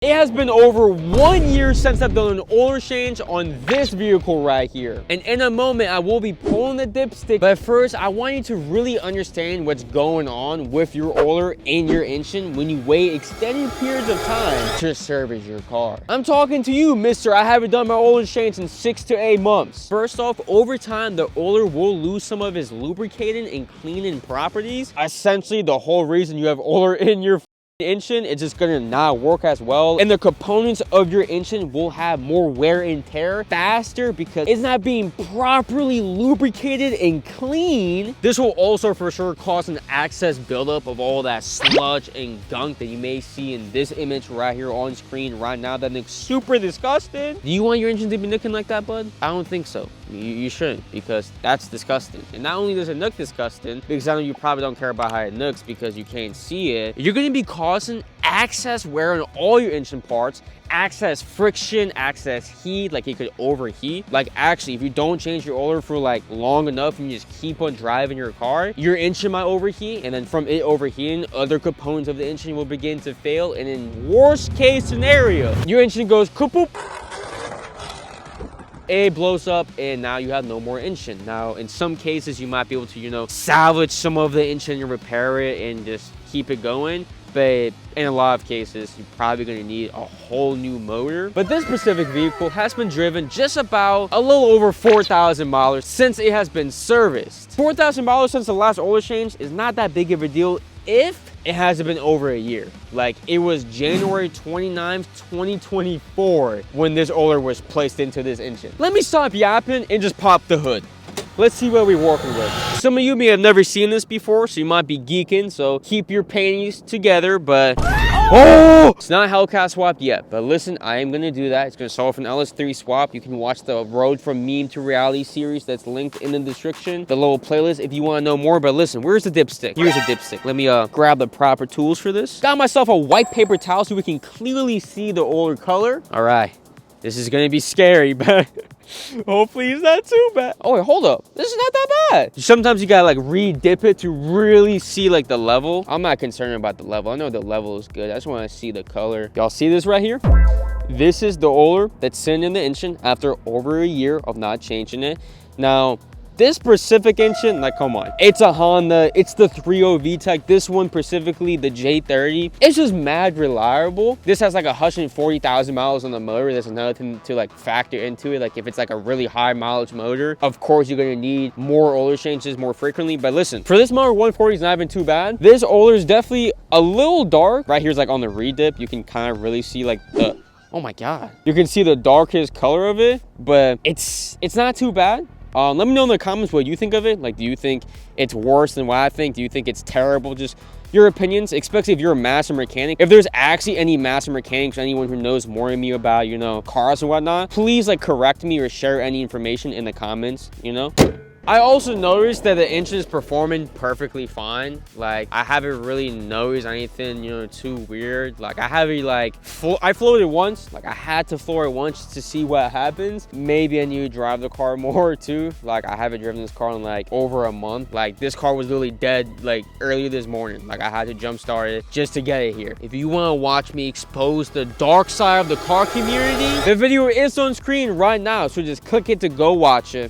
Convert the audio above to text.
It has been over 1 year since I've done an oil change on this vehicle right here. And in a moment, I will be pulling the dipstick. But first, I want you to really understand what's going on with your oiler and your engine when you wait extended periods of time to service your car. I'm talking to you, mister. I haven't done my oil change in 6 to 8 months. First off, over time, the oiler will lose some of its lubricating and cleaning properties. Essentially, the whole reason you have oiler in your engine, it's just gonna not work as well, and the components of your engine will have more wear and tear faster because it's not being properly lubricated and clean. This will also for sure cause an excess buildup of all that sludge and gunk that you may see in this image right here on screen right now. That looks super disgusting. Do you want your engine to be looking like that, bud? I don't think so. You shouldn't, because that's disgusting. And not only does it look disgusting, because I know you probably don't care about how it looks because you can't see it, you're going to be causing excess wear on all your engine parts, excess friction, excess heat, like it could overheat. Like actually, if you don't change your oiler for like long enough and you just keep on driving your car, your engine might overheat, and then from it overheating, other components of the engine will begin to fail, and in worst case scenario, your engine goes kapoop, it blows up, and now you have no more engine. Now, in some cases, you might be able to, you know, salvage some of the engine and repair it and just keep it going. But in a lot of cases, you're probably going to need a whole new motor. But this specific vehicle has been driven just about a little over 4,000 miles since it has been serviced. 4,000 miles since the last oil change is not that big of a deal if it hasn't been over a year. Like, it was January 29th, 2024 when this oiler was placed into this engine. Let me stop yapping and just pop the hood. Let's see what we're working with. Some of you may have never seen this before, so you might be geeking, so keep your panties together, but oh! It's not Hellcat swap yet, but listen, I am gonna do that. It's gonna start with an LS3 swap. You can watch the Road from Meme to Reality series that's linked in the description, the little playlist if you wanna know more. But listen, where's the dipstick? Here's a dipstick. Let me grab the proper tools for this. Got myself a white paper towel so we can clearly see the oiler color. All right, this is gonna be scary, but hopefully it's not too bad. Oh wait, hold up. This is not that bad. Sometimes you gotta like re-dip it to really see like the level. I'm not concerned about the level. I know the level is good. I just wanna see the color. Y'all see this right here? This is the oiler that's sitting in the engine after over a year of not changing it. Now, this specific engine, like, come on. It's a Honda. It's the 3.0 VTEC. This one specifically, the J30. It's just mad reliable. This has like 140,000 miles on the motor. That's another thing to like factor into it. Like if it's like a really high mileage motor, of course you're gonna need more oiler changes more frequently. But listen, for this motor, 140 is not even too bad. This oiler is definitely a little dark. Right here's like on the redip, you can kind of really see like the, oh my God. You can see the darkest color of it, but it's not too bad. Let me know in the comments what you think of it. Like, do you think it's worse than what I think? Do you think it's terrible? Just your opinions, especially if you're a master mechanic. If there's actually any master mechanics, anyone who knows more than me about, you know, cars and whatnot, please like correct me or share any information in the comments, you know? I also noticed that the engine is performing perfectly fine. Like, I haven't really noticed anything, you know, too weird. Like, I haven't like, I floated once. Like, I had to floor it once to see what happens. Maybe I need to drive the car more too. Like, I haven't driven this car in like over a month. Like, this car was literally dead like earlier this morning. Like, I had to jump start it just to get it here. If you want to watch me expose the dark side of the car community, the video is on screen right now. So just click it to go watch it.